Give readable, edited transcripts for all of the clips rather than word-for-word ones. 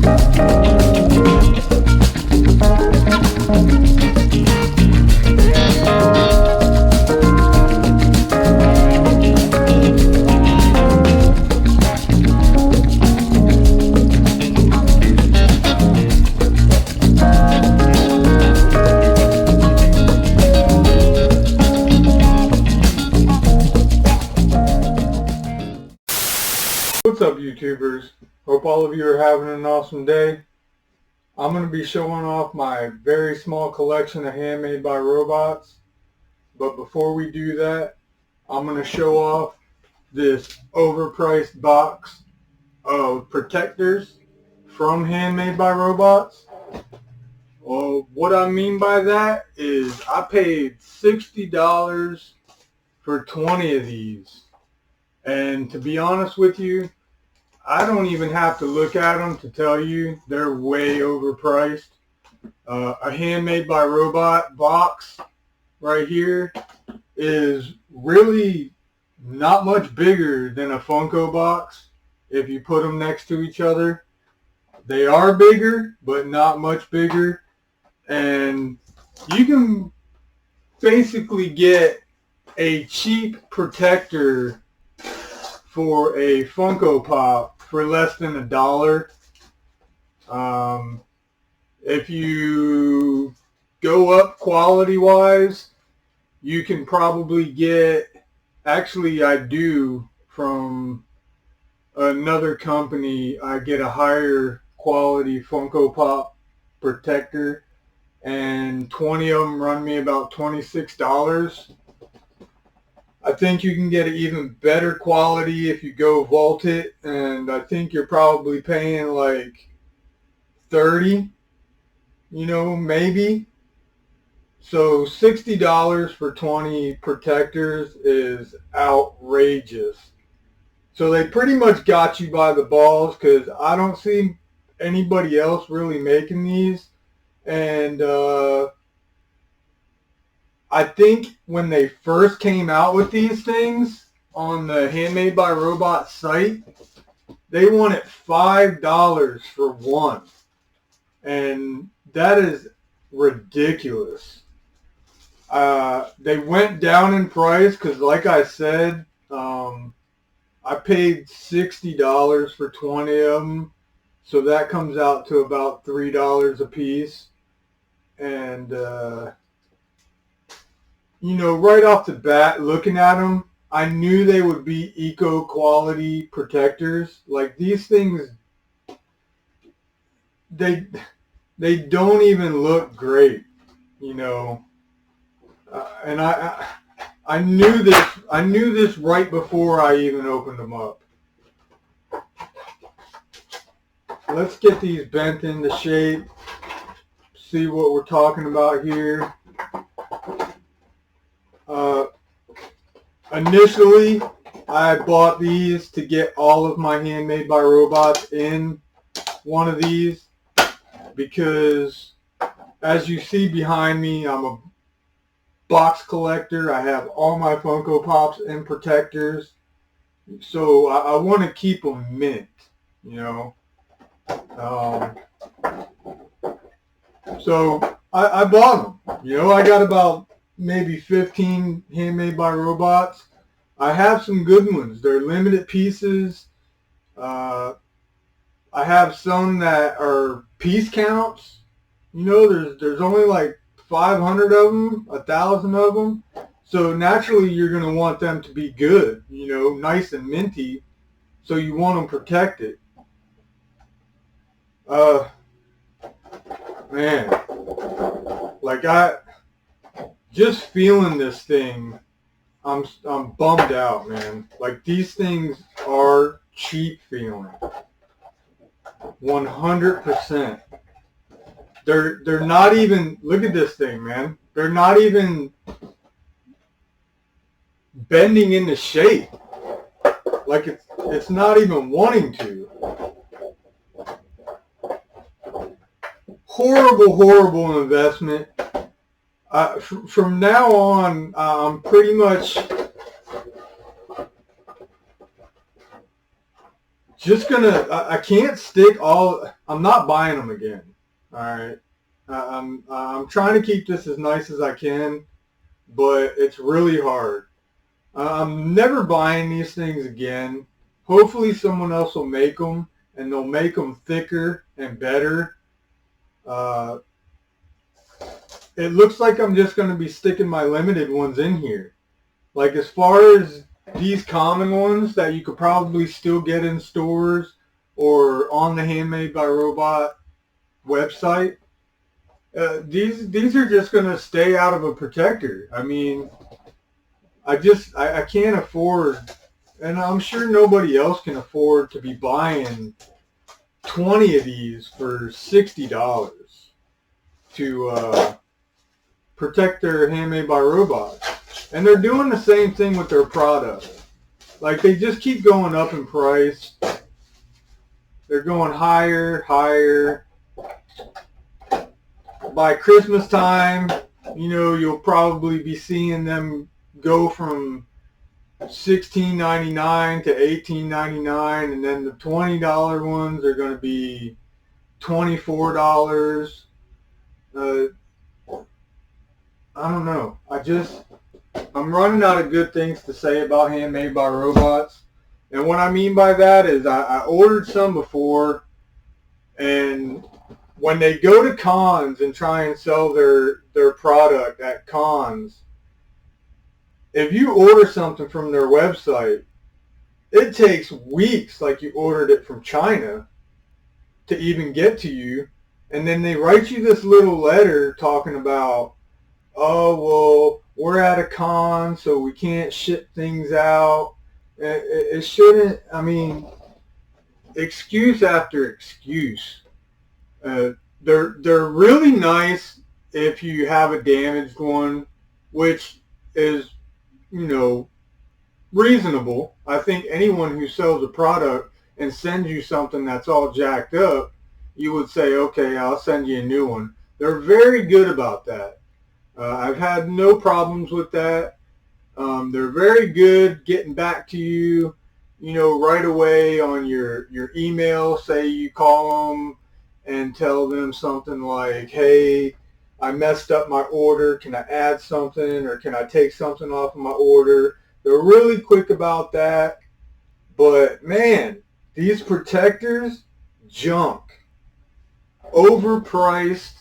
What's up, YouTubers? Hope all of you are having an awesome day. I'm going to be showing off my very small collection of Handmade by Robots. But before we do that, I'm going to show off this overpriced box of protectors from Handmade by Robots. Well, what I mean by that is I paid $60 for 20 of these. And to be honest with you, I don't even have to look at them to tell you they're way overpriced. A Handmade by Robot box right here is really not much bigger than a Funko box if you put them next to each other. They are bigger, but not much bigger. And you can basically get a cheap protector for a Funko Pop for less than $1. If you go up quality wise, you can probably get, actually I do, from another company, I get a higher quality Funko Pop protector, and 20 of them run me about $26. I think you can get an even better quality if you go vault it, and I think you're probably paying like $30, maybe. So $60 for 20 protectors is outrageous. So they pretty much got you by the balls, because I don't see anybody else really making these. And I think when they first came out with these things on the Handmade by Robot site, they wanted $5 for one. And that is ridiculous. They went down in price because, like I said, I paid $60 for 20 of them. So that comes out to about $3 a piece. And right off the bat, looking at them, I knew they would be eco-quality protectors. Like, these things, they don't even look great, and I knew this. I knew this right before I even opened them up. Let's get these bent into shape. See what we're talking about here. Initially, I bought these to get all of my Handmade by Robots in one of these because, as you see behind me, I'm a box collector. I have all my Funko Pops and protectors, so I want to keep them mint, So I bought them. I got about maybe 15 Handmade by Robots. I have some good ones. They're limited pieces. I have some that are piece counts. There's only like 500 of them, 1,000 of them. So naturally you're going to want them to be good, nice and minty. So you want them protected. Man, like just feeling this thing, I'm bummed out, man. Like, these things are cheap feeling. 100%. They're not even, look at this thing, man. They're not even bending into shape. Like, it's not even wanting to. Horrible investment. From now on, I'm pretty much just gonna, I can't stick all, I'm not buying them again. All right. I'm trying to keep this as nice as I can, but it's really hard. I'm never buying these things again. Hopefully someone else will make them, and they'll make them thicker and better. It looks like I'm just going to be sticking my limited ones in here. Like as far as these common ones that you could probably still get in stores or on the Handmade by Robot website, these are just going to stay out of a protector. I mean, I can't afford, and I'm sure nobody else can afford to be buying 20 of these for $60 to protect their Handmade by Robots. And they're doing the same thing with their product. Like they just keep going up in price. They're going higher, higher. By Christmas time, you know, you'll probably be seeing them go from $16.99 to $18.99, and then the $20 ones are going to be $24. I don't know. I'm running out of good things to say about Handmade by Robots. And what I mean by that is I ordered some before, and when they go to cons and try and sell their product at cons, if you order something from their website, it takes weeks, like you ordered it from China, to even get to you. And then they write you this little letter talking about, oh, well, we're at a con, so we can't ship things out. It shouldn't, I mean, excuse after excuse. They're really nice if you have a damaged one, which is, you know, reasonable. I think anyone who sells a product and sends you something that's all jacked up, you would say, okay, I'll send you a new one. They're very good about that. I've had no problems with that. They're very good getting back to you, you know, right away on your email. Say you call them and tell them something like, hey, I messed up my order. Can I add something, or can I take something off of my order? They're really quick about that. But man, these protectors, junk. Overpriced.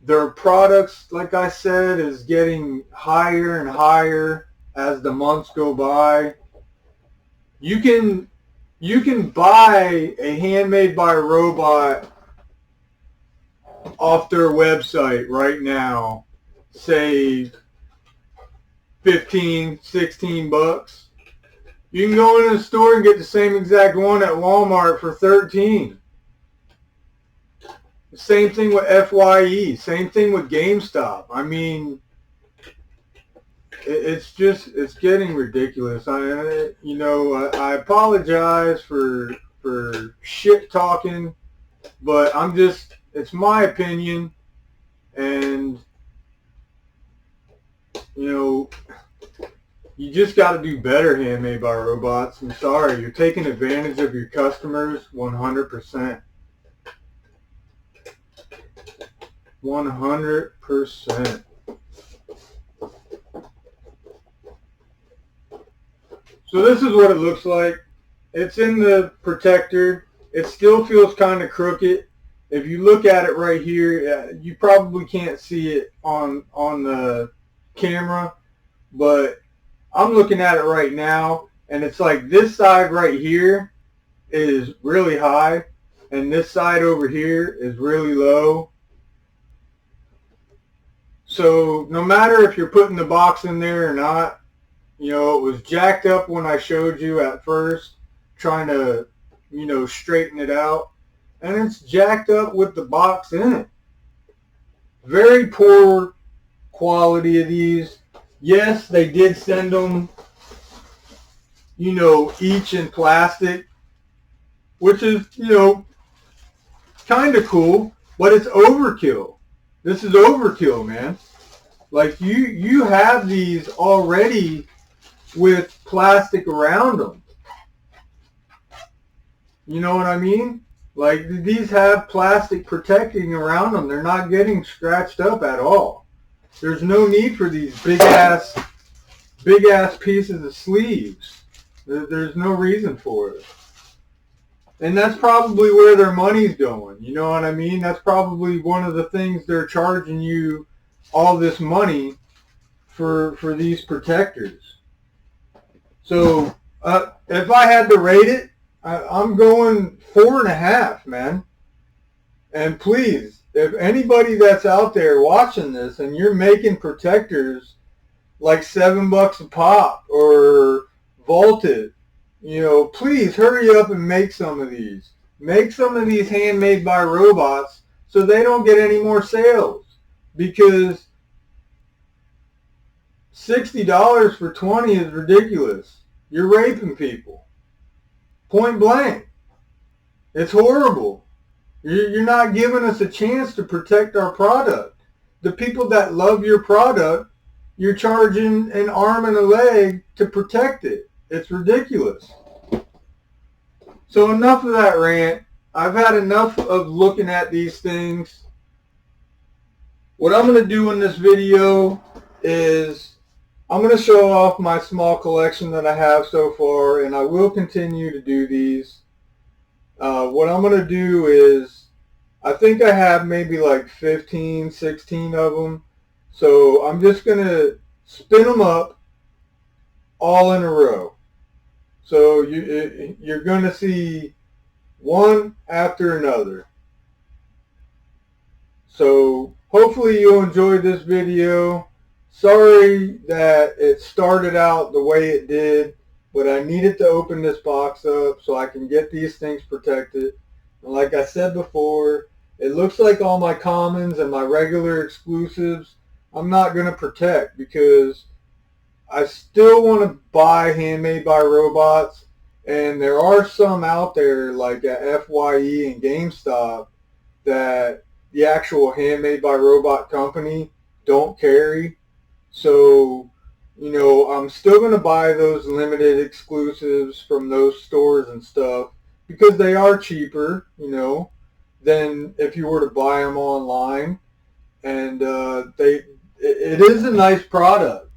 Their products, like I said, is getting higher and higher as the months go by. You can buy a Handmade by Robot off their website right now, say 15, 16 bucks. You can go in the store and get the same exact one at Walmart for 13. Same thing with FYE. Same thing with GameStop. I mean, it's getting ridiculous. I apologize for shit talking, but it's my opinion, and you know, you just got to do better, Handmade by Robots. I'm sorry, you're taking advantage of your customers 100%. 100%. So this is what it looks like. It's in the protector. It still feels kind of crooked. If you look at it right here, you probably can't see it on the camera, but I'm looking at it right now, and it's like this side right here is really high, and this side over here is really low. So no matter if you're putting the box in there or not, you know, it was jacked up when I showed you at first, trying to, you know, straighten it out. And it's jacked up with the box in it. Very poor quality of these. Yes, they did send them, you know, each in plastic, which is, you know, kind of cool, but it's overkill. This is overkill, man. Like you have these already with plastic around them. You know what I mean? Like, these have plastic protecting around them. They're not getting scratched up at all. There's no need for these big ass pieces of sleeves. There's no reason for it. And that's probably where their money's going. You know what I mean? That's probably one of the things they're charging you all this money for these protectors. So if I had to rate it, I'm going 4.5, man. And please, if anybody that's out there watching this and you're making protectors like $7 a pop or vaulted, you know, please hurry up and make some of these. Make some of these handmade by robots so they don't get any more sales. Because $60 for 20 is ridiculous. You're raping people. Point blank. It's horrible. You're not giving us a chance to protect our product. The people that love your product, you're charging an arm and a leg to protect it. It's ridiculous. So enough of that rant. I've had enough of looking at these things. What I'm going to do in this video is I'm going to show off my small collection that I have so far, and I will continue to do these. What I'm going to do is, I think I have maybe like 15, 16 of them. So I'm just going to spin them up all in a row. So you're going to see one after another. So hopefully you'll enjoy this video. Sorry that it started out the way it did, but I needed to open this box up so I can get these things protected. And like I said before, it looks like all my commons and my regular exclusives I'm not going to protect because I still want to buy Handmade by Robots, and there are some out there like at FYE and GameStop that the actual Handmade by Robot company don't carry. So, you know, I'm still going to buy those limited exclusives from those stores and stuff because they are cheaper, you know, than if you were to buy them online. And it is a nice product.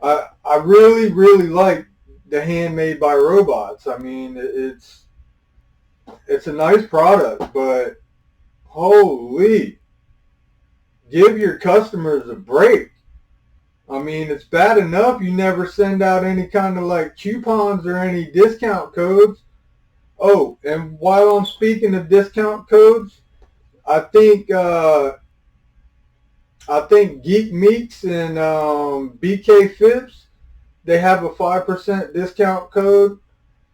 I really, really like the Handmade by Robots. I mean, it's a nice product, but holy, give your customers a break. I mean, it's bad enough you never send out any kind of like coupons or any discount codes. Oh, and while I'm speaking of discount codes, I think Geek Meeks and BK Phipps, they have a 5% discount code.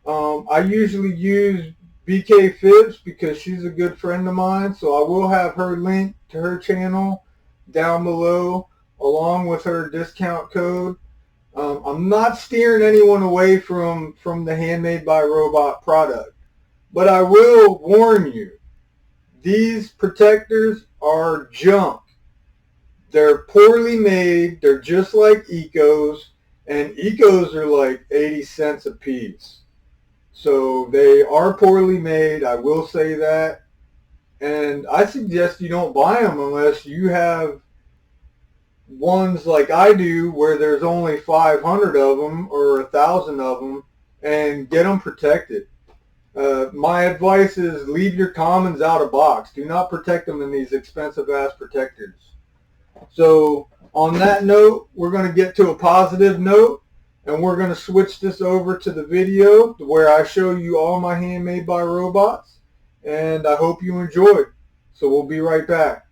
I usually use BK Phipps because she's a good friend of mine, so I will have her link to her channel down below along with her discount code. I'm not steering anyone away from the Handmade by Robot product, but I will warn you, these protectors are junk. They're poorly made. They're just like Ecos, and Ecos are like 80 cents a piece. So they are poorly made, I will say that. And I suggest you don't buy them unless you have ones like I do where there's only 500 of them or 1,000 of them, and get them protected. My advice is leave your commons out of box. Do not protect them in these expensive ass protectors. So on that note, we're going to get to a positive note, and we're going to switch this over to the video where I show you all my Handmade by Robots, and I hope you enjoyed. So we'll be right back.